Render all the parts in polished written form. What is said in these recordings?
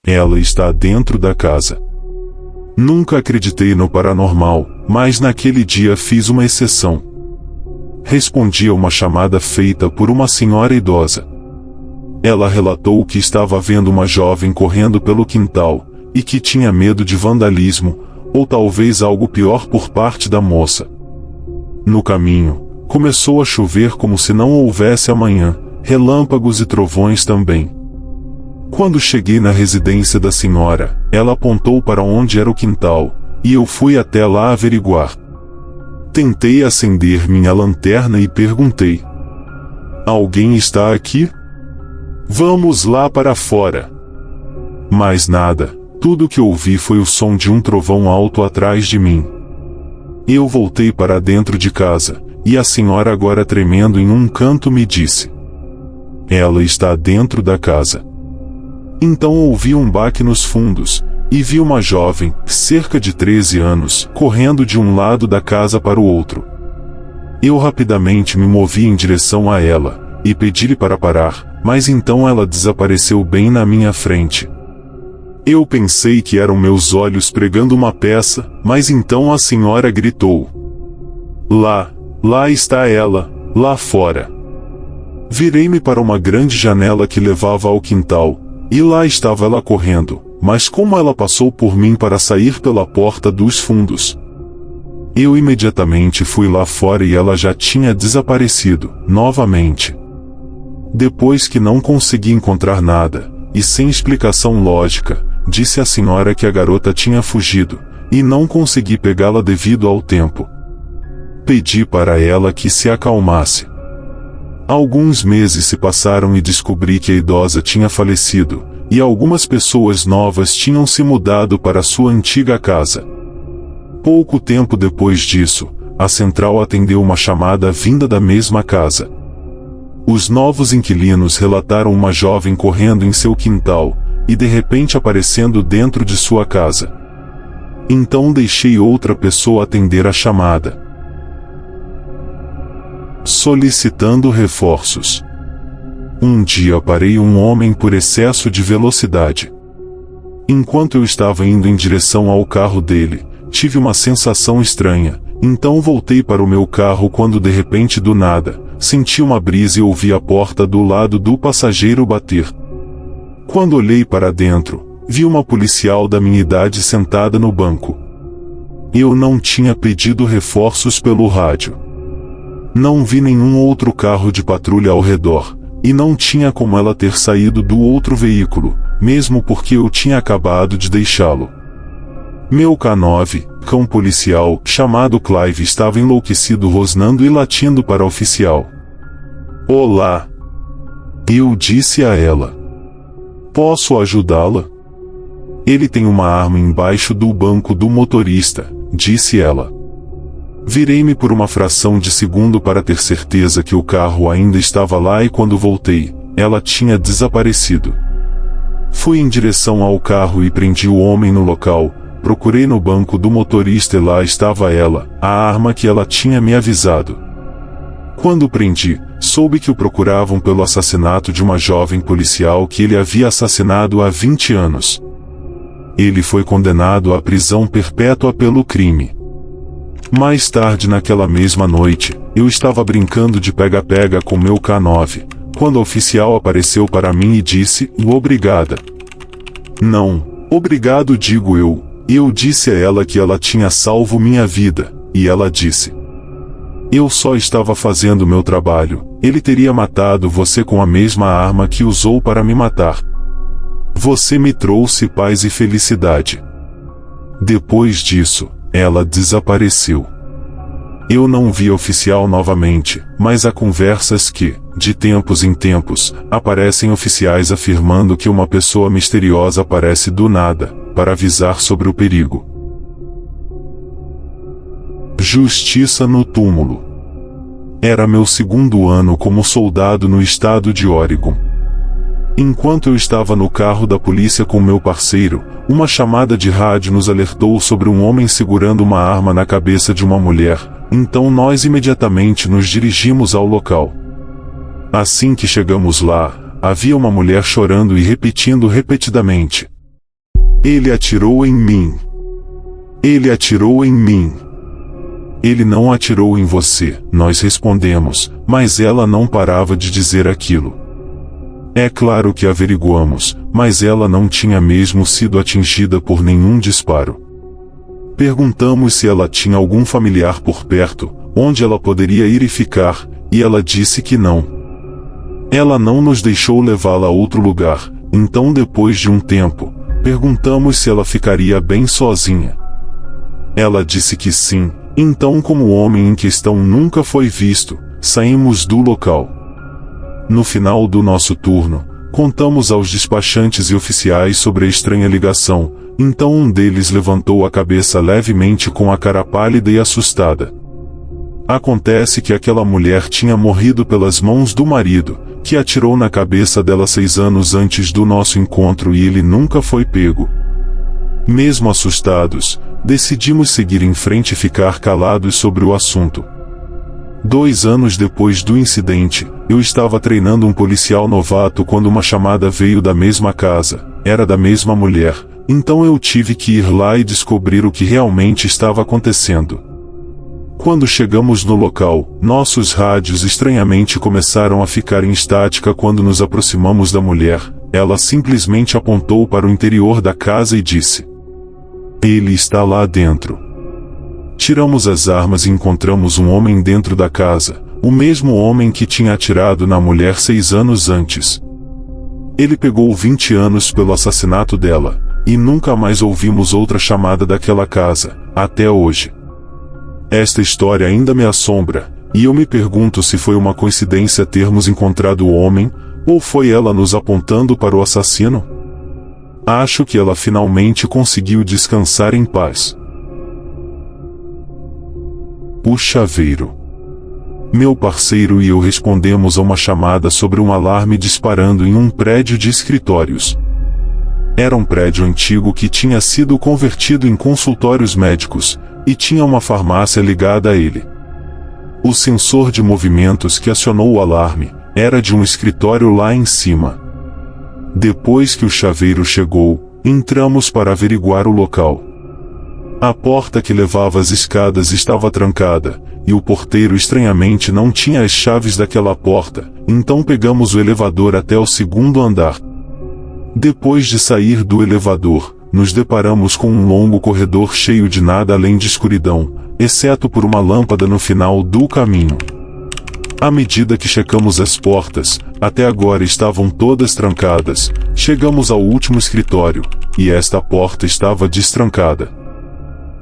Ela está dentro da casa. Nunca acreditei no paranormal, mas naquele dia fiz uma exceção. Respondi a uma chamada feita por uma senhora idosa. Ela relatou que estava vendo uma jovem correndo pelo quintal, e que tinha medo de vandalismo, ou talvez algo pior por parte da moça. No caminho, começou a chover como se não houvesse amanhã, relâmpagos e trovões também. Quando cheguei na residência da senhora, ela apontou para onde era o quintal, e eu fui até lá averiguar. Tentei acender minha lanterna e perguntei: "Alguém está aqui? Vamos lá para fora." Mas nada, tudo que ouvi foi o som de um trovão alto atrás de mim. Eu voltei para dentro de casa, e a senhora, agora tremendo em um canto, me disse: "Ela está dentro da casa." Então ouvi um baque nos fundos, e vi uma jovem, cerca de 13 anos, correndo de um lado da casa para o outro. Eu rapidamente me movi em direção a ela, e pedi-lhe para parar, mas então ela desapareceu bem na minha frente. Eu pensei que eram meus olhos pregando uma peça, mas então a senhora gritou: Lá está ela, lá fora." Virei-me para uma grande janela que levava ao quintal, e lá estava ela correndo, mas como ela passou por mim para sair pela porta dos fundos? Eu imediatamente fui lá fora e ela já tinha desaparecido, novamente. Depois que não consegui encontrar nada, e sem explicação lógica, disse à senhora que a garota tinha fugido, e não consegui pegá-la devido ao tempo. Pedi para ela que se acalmasse. Alguns meses se passaram e descobri que a idosa tinha falecido, e algumas pessoas novas tinham se mudado para sua antiga casa. Pouco tempo depois disso, a central atendeu uma chamada vinda da mesma casa. Os novos inquilinos relataram uma jovem correndo em seu quintal, e de repente aparecendo dentro de sua casa. Então deixei outra pessoa atender a chamada, solicitando reforços. Um dia parei um homem por excesso de velocidade. Enquanto eu estava indo em direção ao carro dele, tive uma sensação estranha, então voltei para o meu carro quando de repente, do nada, senti uma brisa e ouvi a porta do lado do passageiro bater. Quando olhei para dentro, vi uma policial da minha idade sentada no banco. Eu não tinha pedido reforços pelo rádio. Não vi nenhum outro carro de patrulha ao redor, e não tinha como ela ter saído do outro veículo, mesmo porque eu tinha acabado de deixá-lo. Meu K9, cão policial, chamado Clive, estava enlouquecido, rosnando e latindo para a oficial. "Olá!" Eu disse a ela. "Posso ajudá-la?" "Ele tem uma arma embaixo do banco do motorista", disse ela. Virei-me por uma fração de segundo para ter certeza que o carro ainda estava lá, e quando voltei, ela tinha desaparecido. Fui em direção ao carro e prendi o homem no local. Procurei no banco do motorista e lá estava ela, a arma que ela tinha me avisado. Quando o prendi, soube que o procuravam pelo assassinato de uma jovem policial que ele havia assassinado há 20 anos. Ele foi condenado à prisão perpétua pelo crime. Mais tarde naquela mesma noite, eu estava brincando de pega-pega com meu K9, quando a oficial apareceu para mim e disse: "Obrigada." "Não, obrigado", digo eu. Eu disse a ela que ela tinha salvo minha vida, e ela disse: "Eu só estava fazendo meu trabalho. Ele teria matado você com a mesma arma que usou para me matar. Você me trouxe paz e felicidade." Depois disso, ela desapareceu. Eu não vi a oficial novamente, mas há conversas que, de tempos em tempos, aparecem oficiais afirmando que uma pessoa misteriosa aparece do nada, para avisar sobre o perigo. Justiça no túmulo. Era meu segundo ano como soldado no estado de Oregon. Enquanto eu estava no carro da polícia com meu parceiro, uma chamada de rádio nos alertou sobre um homem segurando uma arma na cabeça de uma mulher, então nós imediatamente nos dirigimos ao local. Assim que chegamos lá, havia uma mulher chorando e repetindo repetidamente: "Ele atirou em mim. Ele atirou em mim." "Ele não atirou em você", nós respondemos, mas ela não parava de dizer aquilo. É claro que averiguamos, mas ela não tinha mesmo sido atingida por nenhum disparo. Perguntamos se ela tinha algum familiar por perto, onde ela poderia ir e ficar, e ela disse que não. Ela não nos deixou levá-la a outro lugar, então depois de um tempo, perguntamos se ela ficaria bem sozinha. Ela disse que sim, então como o homem em questão nunca foi visto, saímos do local. No final do nosso turno, contamos aos despachantes e oficiais sobre a estranha ligação, então um deles levantou a cabeça levemente com a cara pálida e assustada. Acontece que aquela mulher tinha morrido pelas mãos do marido, que atirou na cabeça dela 6 anos antes do nosso encontro e ele nunca foi pego. Mesmo assustados, decidimos seguir em frente e ficar calados sobre o assunto. 2 anos depois do incidente, eu estava treinando um policial novato quando uma chamada veio da mesma casa, era da mesma mulher, então eu tive que ir lá e descobrir o que realmente estava acontecendo. Quando chegamos no local, nossos rádios estranhamente começaram a ficar em estática quando nos aproximamos da mulher. Ela simplesmente apontou para o interior da casa e disse: "Ele está lá dentro." Tiramos as armas e encontramos um homem dentro da casa, o mesmo homem que tinha atirado na mulher 6 anos antes. Ele pegou 20 anos pelo assassinato dela, e nunca mais ouvimos outra chamada daquela casa, até hoje. Esta história ainda me assombra, e eu me pergunto se foi uma coincidência termos encontrado o homem, ou foi ela nos apontando para o assassino? Acho que ela finalmente conseguiu descansar em paz. O chaveiro. Meu parceiro e eu respondemos a uma chamada sobre um alarme disparando em um prédio de escritórios. Era um prédio antigo que tinha sido convertido em consultórios médicos, e tinha uma farmácia ligada a ele. O sensor de movimentos que acionou o alarme era de um escritório lá em cima. Depois que o chaveiro chegou, entramos para averiguar o local. A porta que levava às escadas estava trancada, e o porteiro estranhamente não tinha as chaves daquela porta, então pegamos o elevador até o 2º andar. Depois de sair do elevador, nos deparamos com um longo corredor cheio de nada além de escuridão, exceto por uma lâmpada no final do caminho. À medida que checamos as portas, até agora estavam todas trancadas, chegamos ao último escritório, e esta porta estava destrancada.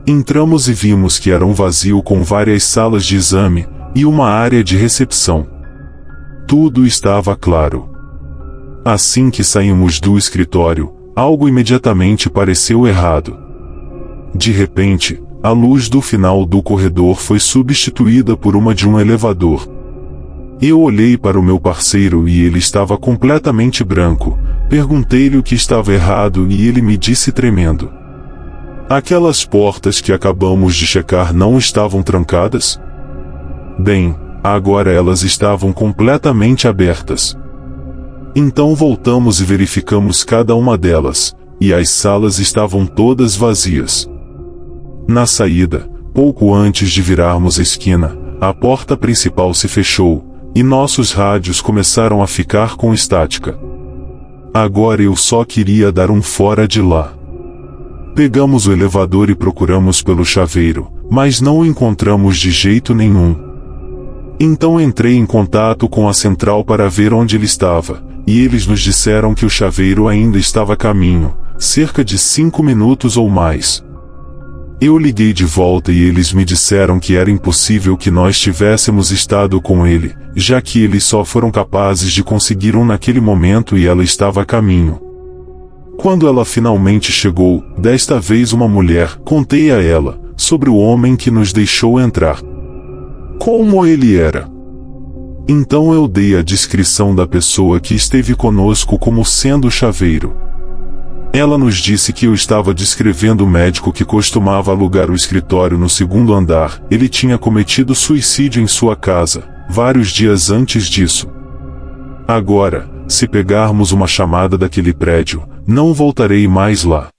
Entramos e vimos que era um vazio com várias salas de exame, e uma área de recepção. Tudo estava claro. Assim que saímos do escritório, algo imediatamente pareceu errado. De repente, a luz do final do corredor foi substituída por uma de um elevador. Eu olhei para o meu parceiro e ele estava completamente branco. Perguntei-lhe o que estava errado e ele me disse tremendo: "Aquelas portas que acabamos de checar não estavam trancadas?" Bem, agora elas estavam completamente abertas. Então voltamos e verificamos cada uma delas, e as salas estavam todas vazias. Na saída, pouco antes de virarmos a esquina, a porta principal se fechou, e nossos rádios começaram a ficar com estática. Agora eu só queria dar um fora de lá. Pegamos o elevador e procuramos pelo chaveiro, mas não o encontramos de jeito nenhum. Então entrei em contato com a central para ver onde ele estava, e eles nos disseram que o chaveiro ainda estava a caminho, cerca de 5 minutos ou mais. Eu liguei de volta e eles me disseram que era impossível que nós tivéssemos estado com ele, já que eles só foram capazes de conseguir um naquele momento e ela estava a caminho. Quando ela finalmente chegou, desta vez uma mulher, contei a ela, sobre o homem que nos deixou entrar. Como ele era? Então eu dei a descrição da pessoa que esteve conosco como sendo o chaveiro. Ela nos disse que eu estava descrevendo o médico que costumava alugar o escritório no segundo andar. Ele tinha cometido suicídio em sua casa, vários dias antes disso. Agora, se pegarmos uma chamada daquele prédio, não voltarei mais lá.